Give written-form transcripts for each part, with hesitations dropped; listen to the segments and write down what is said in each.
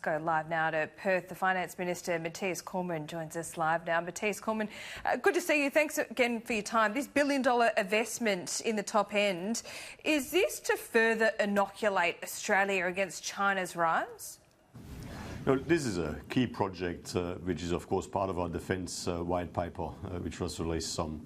go live now to Perth. The Finance Minister, Mathias Cormann, joins us live now. Mathias Cormann, good to see you. Thanks again for your time. This $1 billion investment in the top end, is this to further inoculate Australia against China's rise? No, this is a key project, which is, of course, part of our defence white paper, which was released some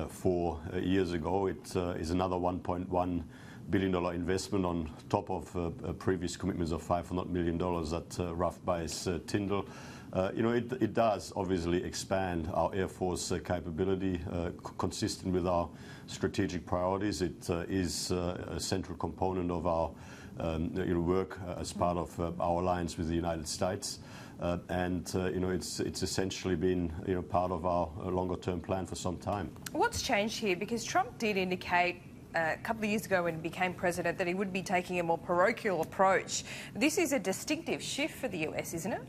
4 years ago. It is another $1.1 billion investment on top of previous commitments of $500 million at Rough Base Tyndall. It does obviously expand our Air Force capability, consistent with our strategic priorities. It is a central component of our work as part of our alliance with the United States. It's essentially been part of our longer-term plan for some time. What's changed here? Because Trump did indicate a couple of years ago when he became president that he would be taking a more parochial approach. This is a distinctive shift for the US, isn't it?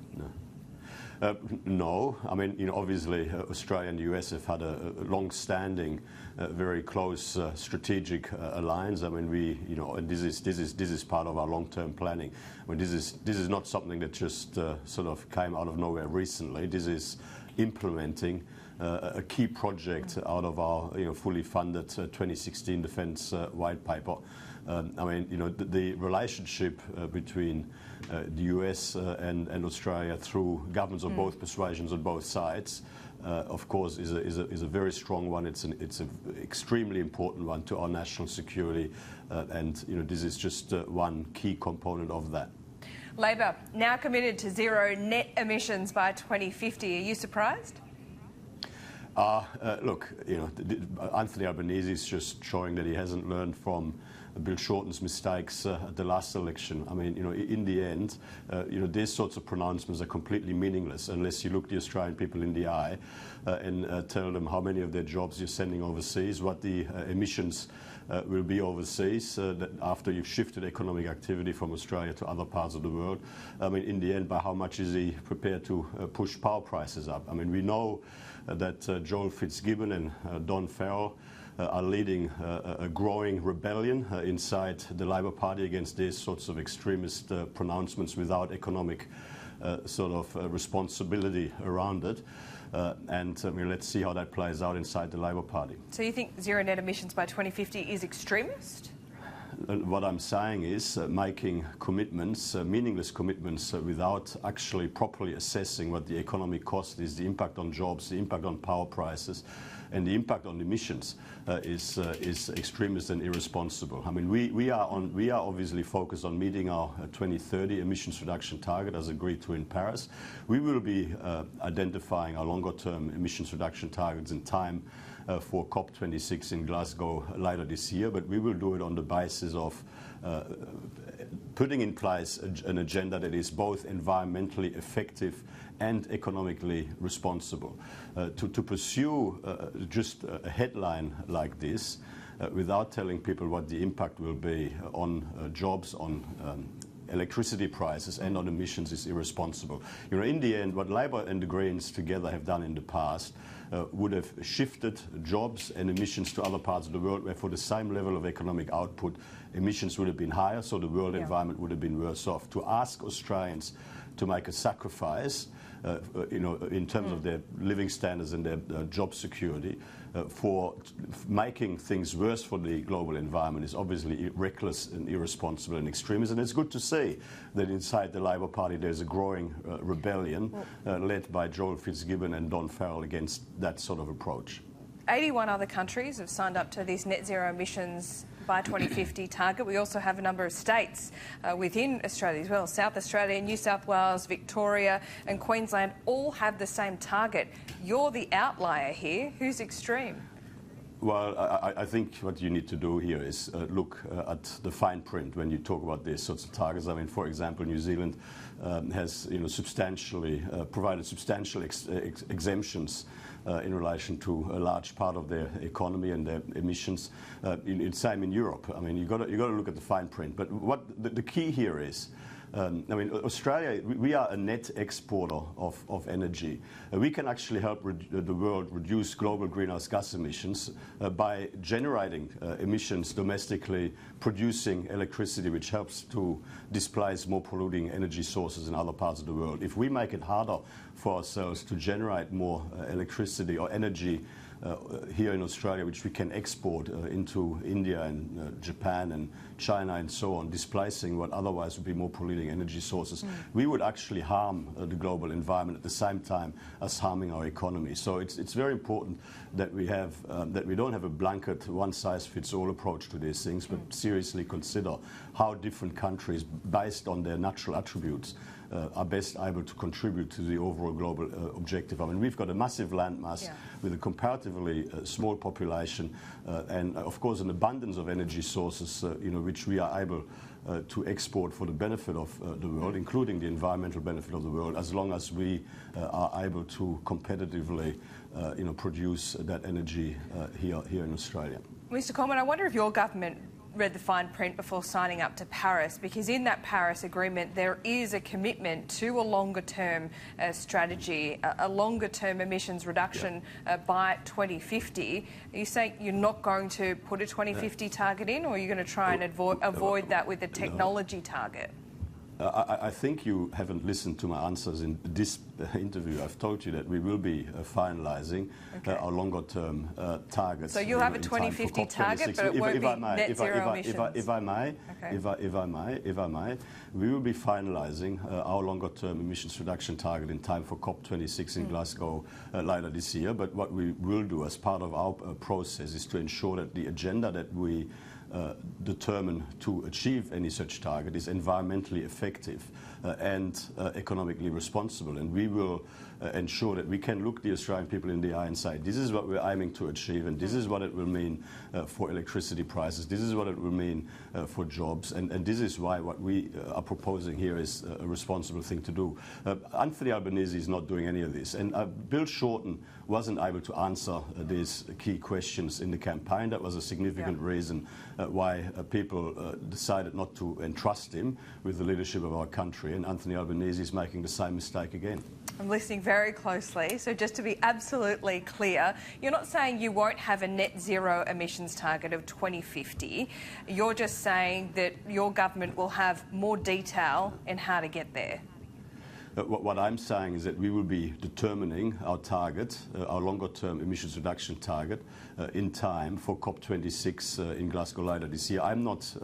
No. I mean, obviously, Australia and the US have had a long-standing, very close strategic alliance. I mean, and this is part of our long-term planning. I mean, this is not something that just sort of came out of nowhere recently. This is implementing a key project out of our fully funded 2016 defence white paper. The relationship between the US and Australia through governments of both persuasions on both sides, of course, is a very strong one. It's an extremely important one to our national security, this is just one key component of that. Labor now committed to zero net emissions by 2050. Are you surprised? Look, Anthony Albanese is just showing that he hasn't learned from Bill Shorten's mistakes at the last election. I mean, in the end, these sorts of pronouncements are completely meaningless unless you look the Australian people in the eye and tell them how many of their jobs you're sending overseas, what the emissions will be overseas after you've shifted economic activity from Australia to other parts of the world. I mean, in the end, by how much is he prepared to push power prices up? I mean, we know that Joel Fitzgibbon and Don Farrell are leading a growing rebellion inside the Labor Party against these sorts of extremist pronouncements without economic responsibility around it. Let's see how that plays out inside the Labor Party. So you think zero net emissions by 2050 is extremist? What I'm saying is making commitments, meaningless commitments, without actually properly assessing what the economic cost is, the impact on jobs, the impact on power prices, and the impact on emissions is extremist and irresponsible. I mean, we are obviously focused on meeting our 2030 emissions reduction target as agreed to in Paris. We will be identifying our longer-term emissions reduction targets in time for COP26 in Glasgow later this year, but we will do it on the basis of putting in place an agenda that is both environmentally effective and economically responsible. To pursue just a headline like this without telling people what the impact will be on jobs, on electricity prices and on emissions is irresponsible. In the end, what Labor and the Greens together have done in the past would have shifted jobs and emissions to other parts of the world where for the same level of economic output, emissions would have been higher, so the world environment would have been worse off. To ask Australians to make a sacrifice in terms of their living standards and their job security for making things worse for the global environment is obviously reckless and irresponsible and extremist. And it's good to see that inside the Labor Party there's a growing rebellion led by Joel Fitzgibbon and Don Farrell against that sort of approach. 81 other countries have signed up to this net zero emissions by 2050 target. We also have a number of states within Australia as well. South Australia, New South Wales, Victoria and Queensland all have the same target. You're the outlier here. Who's extreme? Well, I think what you need to do here is look at the fine print when you talk about these sorts of targets. I mean, for example, New Zealand has substantially provided substantial exemptions in relation to a large part of their economy and their emissions. Same in Europe. I mean, you got to look at the fine print. But what the key here is I mean, Australia, we are a net exporter of energy. We can actually help the world reduce global greenhouse gas emissions by generating emissions domestically, producing electricity, which helps to displace more polluting energy sources in other parts of the world. If we make it harder for ourselves to generate more electricity or energy here in Australia, which we can export into India and Japan and China and so on, displacing what otherwise would be more polluting energy sources, we would actually harm the global environment at the same time as harming our economy. So it's very important that we have that we don't have a blanket one-size-fits-all approach to these things, but seriously consider how different countries, based on their natural attributes, are best able to contribute to the overall global objective. I mean, we've got a massive landmass with a comparatively small population and, of course, an abundance of energy sources, which we are able to export for the benefit of the world, including the environmental benefit of the world, as long as we are able to competitively, produce that energy here in Australia. Mr. Cormann, I wonder if your government read the fine print before signing up to Paris, because in that Paris Agreement there is a commitment to a longer-term strategy, a longer-term emissions reduction by 2050. Are you saying you're not going to put a 2050 target in, or are you going to try and avoid that with a technology target? I think you haven't listened to my answers in this interview. I've told you that we will be finalising our longer-term targets. So you'll have a 2050 target, but it won't be net zero emissions. If I may, we will be finalising our longer-term emissions reduction target in time for COP26 in Glasgow later this year. But what we will do as part of our process is to ensure that the agenda that we determine to achieve any such target is environmentally effective and economically responsible. And we will ensure that we can look the Australian people in the eye and say, this is what we're aiming to achieve, and this is what it will mean for electricity prices, this is what it will mean for jobs, and this is why what we are proposing here is a responsible thing to do. Anthony Albanese is not doing any of this, and Bill Shorten wasn't able to answer these key questions in the campaign. That was a significant reason why people decided not to entrust him with the leadership of our country, and Anthony Albanese is making the same mistake again. I'm listening very closely, so just to be absolutely clear, you're not saying you won't have a net zero emissions target of 2050. You're just saying that your government will have more detail in how to get there. What I'm saying is that we will be determining our target, our longer-term emissions reduction target, in time for COP26 in Glasgow later this year. I'm not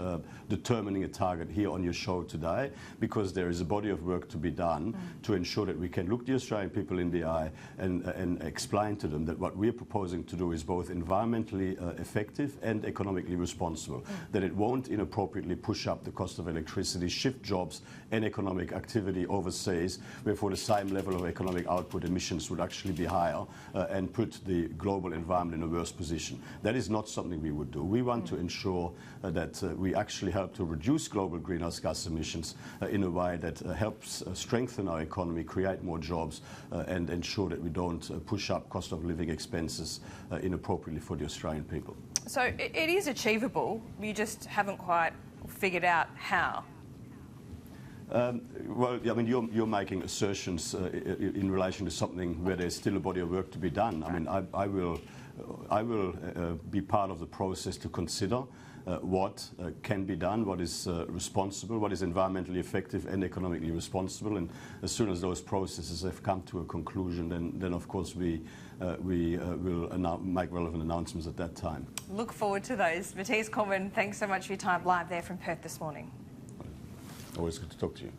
determining a target here on your show today, because there is a body of work to be done to ensure that we can look the Australian people in the eye and explain to them that what we're proposing to do is both environmentally effective and economically responsible, that it won't inappropriately push up the cost of electricity, shift jobs and economic activity overseas, where for the same level of economic output emissions would actually be higher and put the global environment in a worse position. That is not something we would do. We want to ensure that we actually help to reduce global greenhouse gas emissions in a way that helps strengthen our economy, create more jobs and ensure that we don't push up cost of living expenses inappropriately for the Australian people. So it is achievable, you just haven't quite figured out how. Well, I mean, you're making assertions in relation to something where there's still a body of work to be done. I mean, I will be part of the process to consider what can be done, what is responsible, what is environmentally effective and economically responsible. And as soon as those processes have come to a conclusion, then of course we will make relevant announcements at that time. Look forward to those. Mathias Cormann, thanks so much for your time live there from Perth this morning. Always good to talk to you.